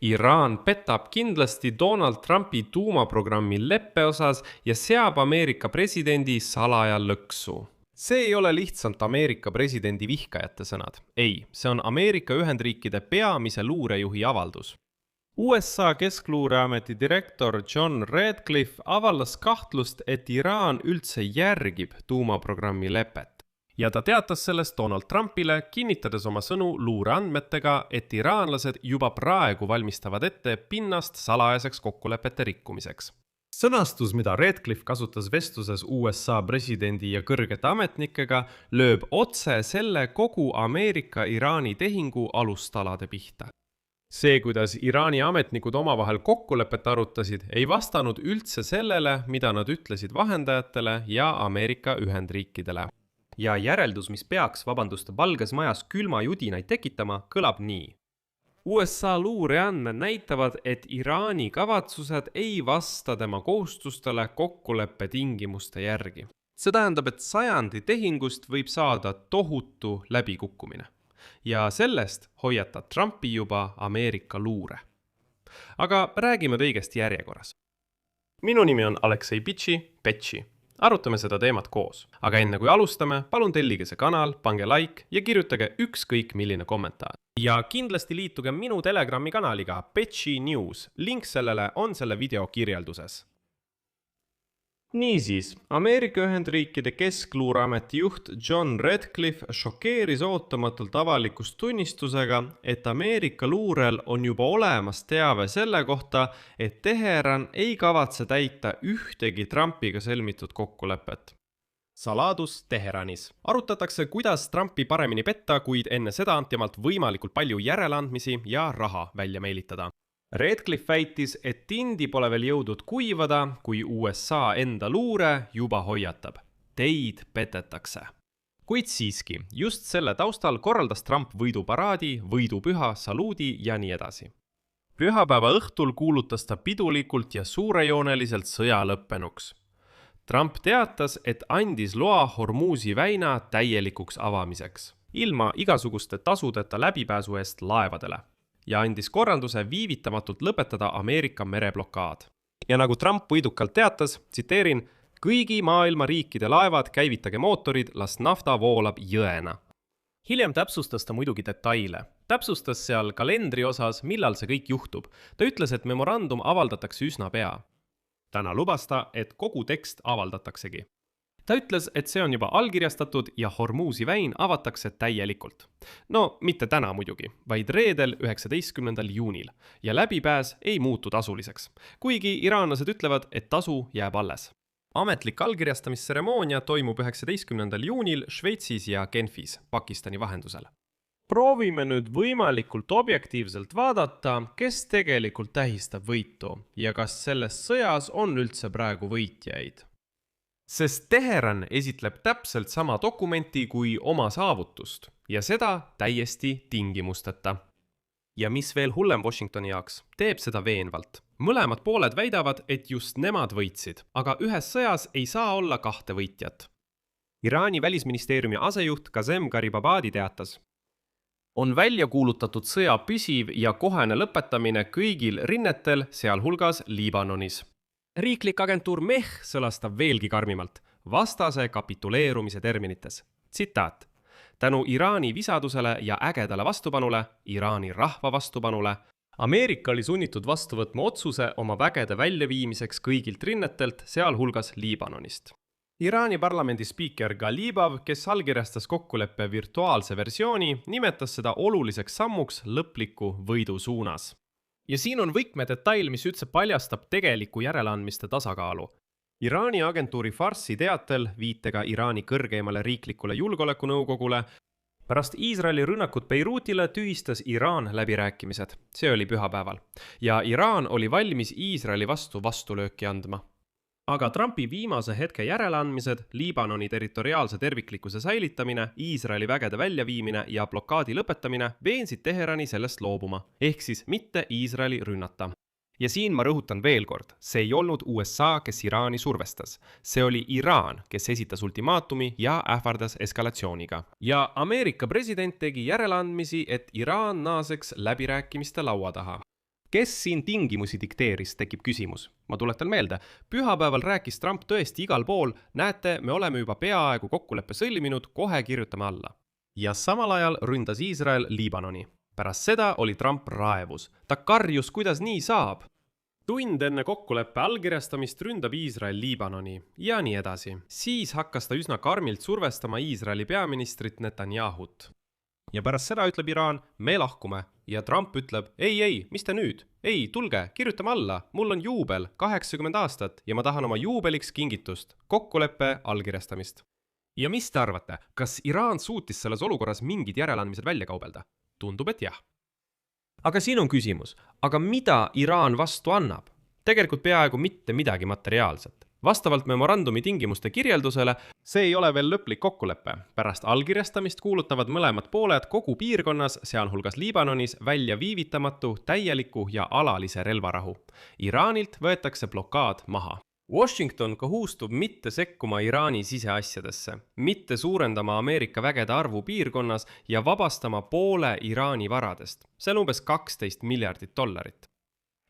Iraan petab kindlasti Donald Trumpi tuumaprogrammi leppe osas ja seab Ameerika presidendi salaja lõksu. See ei ole lihtsalt Ameerika presidendi vihkajate sõnad. Ei, see on Ameerika Ühendriikide peamise luurejuhi avaldus. USA Keskluureameti direktor John Radcliffe avaldas kahtlust, et Iraan üldse järgib tuumaprogrammi lepet. Ja ta teatas sellest Donald Trumpile, kinnitades oma sõnu luureandmetega, et iraanlased juba praegu valmistavad ette pinnast salajaseks kokkulepete rikkumiseks. Sõnastus, mida Radcliffe kasutas vestluses USA presidendi ja kõrgete ametnikega, lööb otse selle kogu Ameerika-Iraani tehingu alustalade pihta. See, kuidas Iraani ametnikud omavahel kokkulepet arutasid, ei vastanud üldse sellele, mida nad ütlesid vahendajatele ja Ameerika Ühendriikidele. Ja järeldus, mis peaks, Valges Majas külma judinaid tekitama, kõlab nii. USA luureandmed näitavad, et Iraani kavatsused ei vasta tema kohustustele kokkuleppe tingimuste järgi. See tähendab, et sajandi tehingust võib saada tohutu läbikukkumine. Ja sellest hoiatab Trumpi juba Ameerika luure. Aga räägime õigesti järjekorras. Minu nimi on Aleksei Petši. Arutame seda teemat koos. Aga enne kui alustame, palun tellige see kanal, pange like ja kirjutage ükskõik milline kommentaar. Ja kindlasti liituge minu Telegrami kanaliga Petši News. Link sellele on selle video kirjelduses. Niisiis, Ameerika Ühendriikide Keskluureameti juht John Radcliffe šokeeris ootamatult avalikust tunnistusega, et Ameerika luurel on juba olemas teave selle kohta, et Teheran ei kavatse täita ühtegi Trumpiga sõlmitud kokkulepet. Saladus Teheranis. Arutatakse, kuidas Trumpi paremini petta, kuid enne seda anti temalt võimalikult palju järeleandmisi ja raha välja meelitada. Radcliffe väitis, et tindi pole veel jõudnud kuivada, kui USA enda luure juba hoiatab. Teid petetakse. Kuid siiski, just selle taustal korraldas Trump võiduparaadi, võidupüha, saluudi ja nii edasi. Pühapäeva õhtul kuulutas ta pidulikult ja suurejooneliselt sõja lõppenuks. Trump teatas, et andis loa Hormuzi väina täielikuks avamiseks, ilma igasuguste tasudeta läbipääsu eest laevadele. Ja andis korralduse viivitamatult lõpetada Ameerika mereblokaad. Ja nagu Trump võidukalt teatas, tsiteerin, kõigi maailma riikide laevad käivitage mootorid, las nafta voolab jõena. Hiljem täpsustas ta muidugi detaile. Täpsustas seal kalendri osas, millal see kõik juhtub. Ta ütles, et memorandum avaldatakse üsna pea. Täna lubas ta, et kogu tekst avaldataksegi. Ta ütles, et see on juba allkirjastatud ja Hormuzi väin avatakse täielikult. No, mitte täna muidugi, vaid reedel 19. juunil ja läbipääs ei muutu tasuliseks, kuigi iraanlased ütlevad, et tasu jääb alles. Ametlik allkirjastamistseremoonia toimub 19. juunil Šveitsis ja Genfis, Pakistani vahendusel. Proovime nüüd võimalikult objektiivselt vaadata, kes tegelikult tähistab võitu ja kas selles sõjas on üldse praegu võitjaid. Sest Teheran esitleb täpselt sama dokumenti kui oma saavutust ja seda täiesti tingimusteta. Ja mis veel hullem Washingtoni jaoks, teeb seda veenvalt. Mõlemad pooled väidavad, et just nemad võitsid, aga ühes sõjas ei saa olla kahte võitjat. Iraani välisministeeriumi asejuht Qasem Gharibabadi teatas. On välja kuulutatud sõja püsiv ja kohene lõpetamine kõigil rinnetel, sealhulgas Liibanonis. Riiklik agentuur MEH sõlastab veelgi karmimalt, vastase kapituleerumise terminites. Tsitaat. Tänu Iraani visadusele ja ägedale vastupanule, Iraani rahva vastupanule, Ameerika oli sunnitud vastu võtma otsuse oma vägede väljaviimiseks kõigilt rinnetelt, sealhulgas Liibanonist. Iraani parlamendi spiiker Galibov, kes allkirjastas kokkuleppe virtuaalse versiooni, nimetas seda oluliseks sammuks lõpliku võidu suunas. Ja siin on võtmedetail, mis üldse paljastab tegeliku järeleandmiste tasakaalu. Iraani agentuuri Farsi teatel, viitega Iraani kõrgeimale riiklikule julgeolekunõukogule, pärast Iisraeli rünnakut Beirutile tühistas Iraan läbirääkimised. See oli pühapäeval. Ja Iraan oli valmis Iisraeli vastu vastulööki andma. Aga Trumpi viimase hetke järeleandmised, Liibanoni territoriaalse terviklikkuse säilitamine, Iisraeli vägede väljaviimine ja blokaadi lõpetamine veensid Teherani sellest loobuma, ehk siis mitte Iisraeli rünnata. Ja siin ma rõhutan veel kord, see ei olnud USA, kes Iraani survestas. See oli Iraan, kes esitas ultimaatumi ja ähvardas eskalatsiooniga. Ja Ameerika president tegi järeleandmisi, et Iraan naaseks läbirääkimiste laua taha. Kes siin tingimusi dikteeris, tekib küsimus. Ma tuletan meelde, pühapäeval rääkis Trump tõesti igal pool, näete, me oleme juba peaaegu kokkuleppe sõlminud, kohe kirjutame alla. Ja samal ajal ründas Iisrael Liibanoni. Pärast seda oli Trump raevus. Ta karjus, kuidas nii saab. Tund enne kokkuleppe allkirjastamist ründab Iisrael Liibanoni ja nii edasi. Siis hakkas ta üsna karmilt survestama Iisraeli peaministrit Netanyahut. Ja pärast seda ütleb Iraan, me lahkume. Ja Trump ütleb, ei, mis te nüüd? Ei, tulge, kirjutame alla, mul on juubel, 80 aastat ja ma tahan oma juubeliks kingitust, kokkuleppe allkirjastamist. Ja mis te arvate, kas Iraan suutis selles olukorras mingid järeleandmised välja kaubelda? Tundub, et jah. Aga siin on küsimus, aga mida Iraan vastu annab? Tegelikult peaaegu mitte midagi materiaalset. Vastavalt memorandumi tingimuste kirjeldusele, see ei ole veel lõplik kokkulepe. Pärast allkirjastamist kuulutavad mõlemad pooled kogu piirkonnas, sealhulgas Liibanonis, välja viivitamatu, täieliku ja alalise relvarahu. Iraanilt võetakse blokaad maha. Washington kohustub mitte sekkuma Iraani siseasjadesse, mitte suurendama Ameerika vägede arvu piirkonnas ja vabastama poole Iraani varadest. See on umbes $12 miljardit.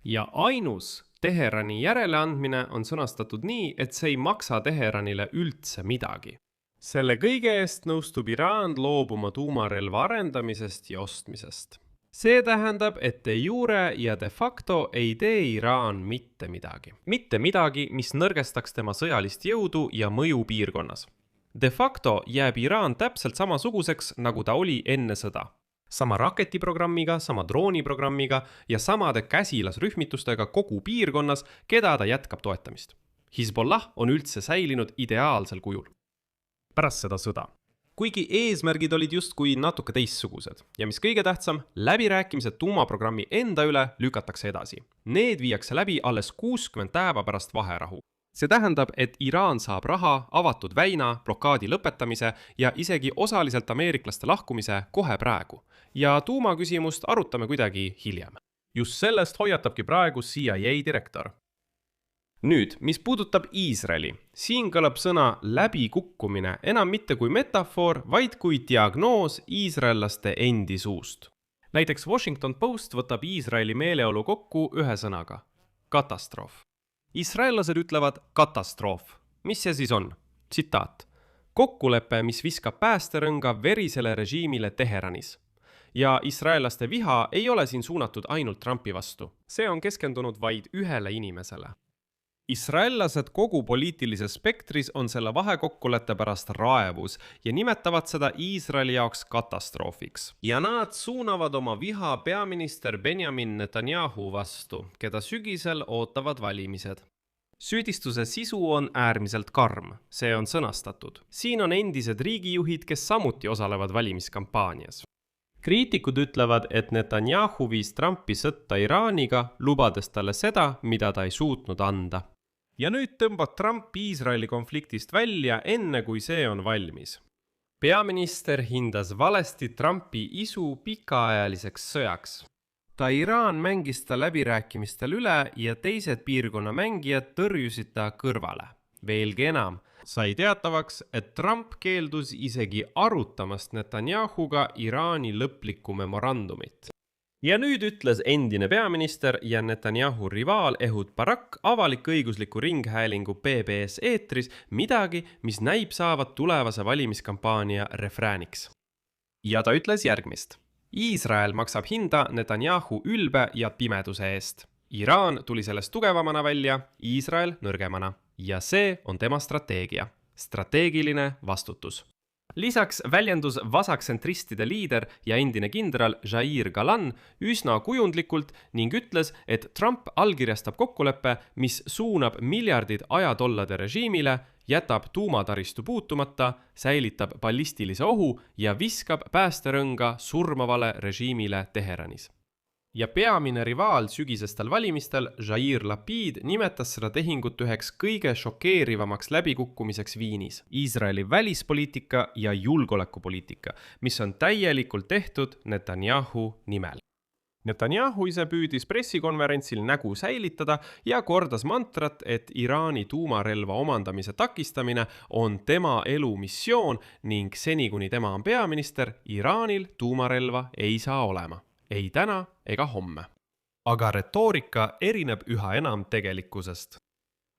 Ja ainus Teherani järeleandmine on sõnastatud nii, et see ei maksa Teheranile üldse midagi. Selle kõige eest nõustub Iraan loobuma tuumarelva arendamisest ja ostmisest. See tähendab, et de jure ja de facto ei tee Iraan mitte midagi. Mitte midagi, mis nõrgestaks tema sõjalist jõudu ja mõju piirkonnas. De facto jääb Iraan täpselt samasuguseks, nagu ta oli enne sõda. Sama raketiprogrammiga, sama drooniprogrammiga ja samade käsilasrühmitustega kogu piirkonnas, keda ta jätkab toetamist. Hezbollah on üldse säilinud ideaalsel kujul. Pärast seda sõda. Kuigi eesmärgid olid justkui natuke teistsugused ja mis kõige tähtsam, läbirääkimised tuumaprogrammi enda üle lükatakse edasi. Need viiakse läbi alles 60 päeva pärast vaherahu. See tähendab, et Iraan saab raha, avatud väina, blokaadi lõpetamise ja isegi osaliselt ameeriklaste lahkumise kohe praegu. Ja tuumaküsimust arutame kuidagi hiljem. Just sellest hoiatabki praegu CIA direktor. Nüüd, mis puudutab Iisraeli, siin kõlab sõna läbikukkumine enam mitte kui metafoor, vaid kui diagnoos iisraellaste endi suust. Näiteks Washington Post võtab Iisraeli meeleolu kokku ühe sõnaga – katastroof. Iisraellased ütlevad katastroof. Mis see siis on? Tsitaat. Kokkulepe, mis viskab päästerõnga verisele režiimile Teheranis. Ja iisraellaste viha ei ole siin suunatud ainult Trumpi vastu. See on keskendunud vaid ühele inimesele. Iisraellased kogu poliitilises spektris on selle vahekokkulete pärast raevus ja nimetavad seda Iisraeli jaoks katastroofiks. Ja nad suunavad oma viha peaminister Benjamin Netanyahu vastu, keda sügisel ootavad valimised. Süüdistuse sisu on äärmiselt karm, see on sõnastatud. Siin on endised riigijuhid, kes samuti osalevad valimiskampaanias. Kriitikud ütlevad, et Netanyahu viis Trumpi sõtta Iraaniga, lubades talle seda, mida ta ei suutnud anda. Ja nüüd tõmbab Trump Iisraeli konfliktist välja enne, kui see on valmis. Peaminister hindas valesti Trumpi isu pikaajaliseks sõjaks. Ta Iraan mängis ta läbirääkimistel üle ja teised piirkonna mängijad tõrjusid ta kõrvale. Veelgi enam, sai teatavaks, et Trump keeldus isegi arutamast Netanyahuga Iraani lõplikku memorandumit. Ja nüüd ütles endine peaminister ja Netanyahu rivaal Ehud Barak avalik-õigusliku ringhäälingu PBS eetris midagi, mis näib saavat tulevase valimiskampaania refrääniks. Ja ta ütles järgmist. Iisrael maksab hinda Netanyahu ülbe ja pimeduse eest. Iraan tuli sellest tugevamana välja, Iisrael nõrgemana. Ja see on tema strateegia. Strateegiline vastutus. Lisaks väljendus vasaksentristide liider ja endine kindral Jair Galan üsna kujundlikult ning ütles, et Trump allkirjastab kokkuleppe, mis suunab miljardid ajadollade režiimile, jätab tuumataristu puutumata, säilitab ballistilise ohu ja viskab päästerõnga surmavale režiimile Teheranis. Ja peamine rivaal sügisestel valimistel, Jair Lapid, nimetas seda tehingut üheks kõige šokeerivamaks läbikukkumiseks Viinis. Iisraeli välispoliitika ja julgeolekupoliitika, mis on täielikult tehtud Netanyahu nimel. Netanyahu ise püüdis pressikonverentsil nägu säilitada ja kordas mantrat, et Iraani tuumarelva omandamise takistamine on tema elu missioon ning seni kuni tema on peaminister, Iraanil tuumarelva ei saa olema. Ei täna ega homme. aga retoorika erineb üha enam tegelikkusest.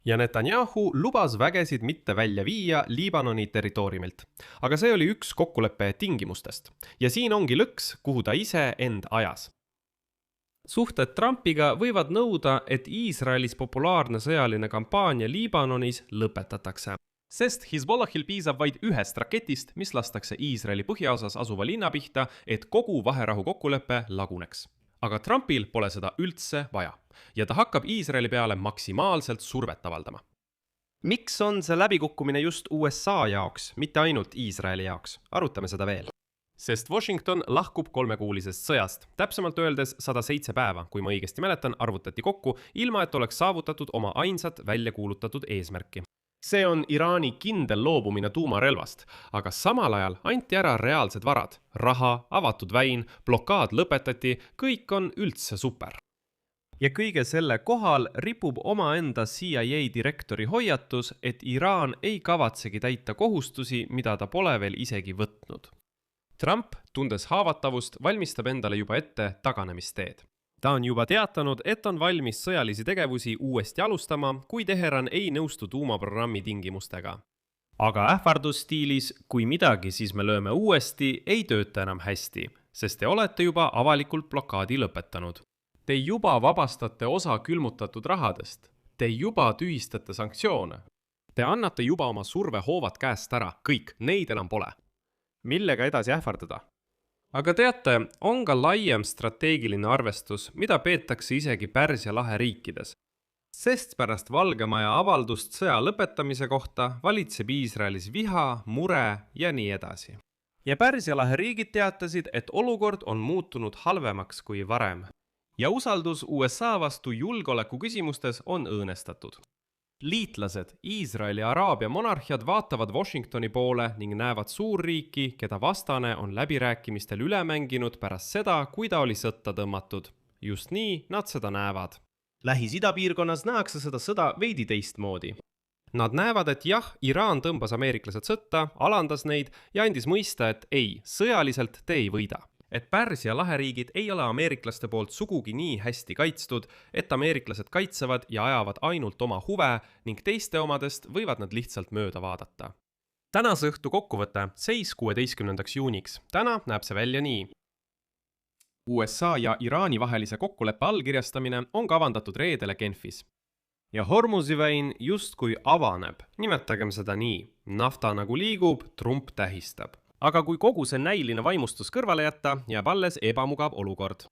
Ja Netanyahu lubas vägesid mitte välja viia Liibanoni territooriumilt. Aga see oli üks kokkuleppe tingimustest. Ja siin ongi lõks, kuhu ta ise end ajas. Suhted Trumpiga võivad nõuda, et Iisraelis populaarne sõjaline kampaania Liibanonis lõpetatakse. Sest Hezbollahil piisab vaid ühest raketist, mis lastakse Iisraeli põhjaosas asuva linna pihta, et kogu vaherahu kokkulepe laguneks. Aga Trumpil pole seda üldse vaja ja ta hakkab Iisraeli peale maksimaalselt survet avaldama. Miks on see läbikukkumine just USA jaoks, mitte ainult Iisraeli jaoks? Arutame seda veel. Sest Washington lahkub 3-kuulisest sõjast, täpsemalt öeldes 107 päeva, kui ma õigesti mäletan, arvutati kokku, ilma et oleks saavutatud oma ainsat välja kuulutatud eesmärki. See on Iraani kindel loobumine tuumarelvast, aga samal ajal anti ära reaalsed varad, raha, avatud väin, blokaad lõpetati, kõik on üldse super. Ja kõige selle kohal ripub omaenda CIA direktori hoiatus, et Iraan ei kavatsegi täita kohustusi, mida ta pole veel isegi võtnud. Trump, tundes haavatavust, valmistab endale juba ette taganemisteed. Ta on juba teatanud, et on valmis sõjalisi tegevusi uuesti alustama, kui Teheran ei nõustu tuumaprogrammi tingimustega. Aga ähvardusstiilis, kui midagi siis me lööme uuesti, ei tööta enam hästi, sest te olete juba avalikult blokaadi lõpetanud. Te juba vabastate osa külmutatud rahadest. Te juba tühistate sanktsioone. Te annate juba oma survehoovad käest ära. Kõik, neid enam pole. Millega edasi ähvardada? Aga teate, on ka laiem strateegiline arvestus, mida peetakse isegi Pärsia lahe riikides. Sest pärast Valgemaja avaldust sõja lõpetamise kohta valitseb Iisraelis viha, mure ja nii edasi. Ja Pärsia lahe riigid teatasid, et olukord on muutunud halvemaks kui varem. Ja usaldus USA vastu julgeoleku küsimustes on õõnestatud. Liitlased, Iisraeli ja Araabia monarhiad vaatavad Washingtoni poole ning näevad suurriiki, keda vastane on läbirääkimistel üle mänginud pärast seda, kui ta oli sõtta tõmmatud. Just nii nad seda näevad. Lähis-Ida piirkonnas nähakse seda sõda veidi teistmoodi. Nad näevad, et jah, Iraan tõmbas ameeriklased sõtta, alandas neid ja andis mõista, et ei, sõjaliselt te ei võida. Et Pärsia laheriigid ei ole ameeriklaste poolt sugugi nii hästi kaitstud, et ameeriklased kaitsevad ja ajavad ainult oma huve ning teiste omadest võivad nad lihtsalt mööda vaadata. Tänase õhtu kokkuvõte, seis 16. juuniks. Täna näeb see välja nii. USA ja Iraani vahelise kokkuleppe allkirjastamine on kavandatud reedele Genfis. Ja Hormuzi väin justkui avaneb, nimetagem seda nii. Nafta nagu liigub, Trump tähistab. Aga kui kogu see näiline vaimustus kõrvale jätta, jääb alles ebamugav olukord.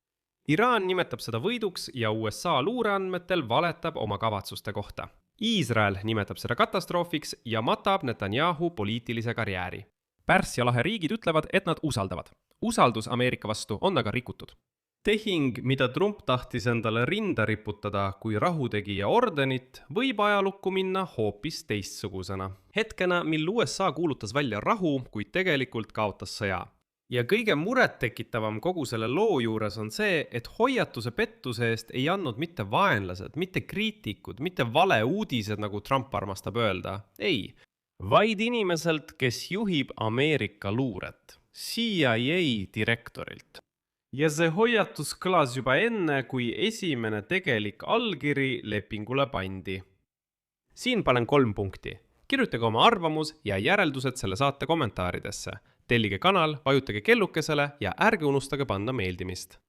Iraan nimetab seda võiduks ja USA luureandmetel valetab oma kavatsuste kohta. Iisrael nimetab seda katastroofiks ja matab Netanyahu poliitilise karjääri. Pärsia lahe riigid ütlevad, et nad usaldavad. Usaldus Ameerika vastu on aga rikutud. Tehing, mida Trump tahtis endale rinda riputada kui rahutegija ordenit, võib ajalukku minna hoopis teistsugusena. Hetkena, mil USA kuulutas välja rahu, kuid tegelikult kaotas sõja. Ja kõige muret tekitavam kogu selle loo juures on see, et hoiatuse pettuse eest ei andnud mitte vaenlased, mitte kriitikud, mitte valeuudised, nagu Trump armastab öelda. Ei, vaid inimeselt, kes juhib Ameerika luuret, CIA direktorilt. Ja see hoiatus kõlas juba enne, kui esimene tegelik allkiri lepingule pandi. Siin panen 3 punkti. Kirjutage oma arvamus ja järeldused selle saate kommentaaridesse. Tellige kanal, vajutage kellukesele ja ärge unustage panna meeldimist.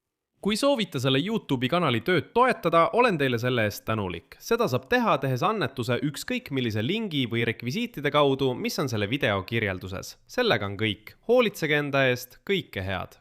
Kui soovite selle YouTube'i kanali tööd toetada, olen teile selle eest tänulik. Seda saab teha, tehes annetuse ükskõik millise lingi või rekvisiitide kaudu, mis on selle video kirjelduses. Sellega on kõik. Hoolitsege enda eest, kõike head!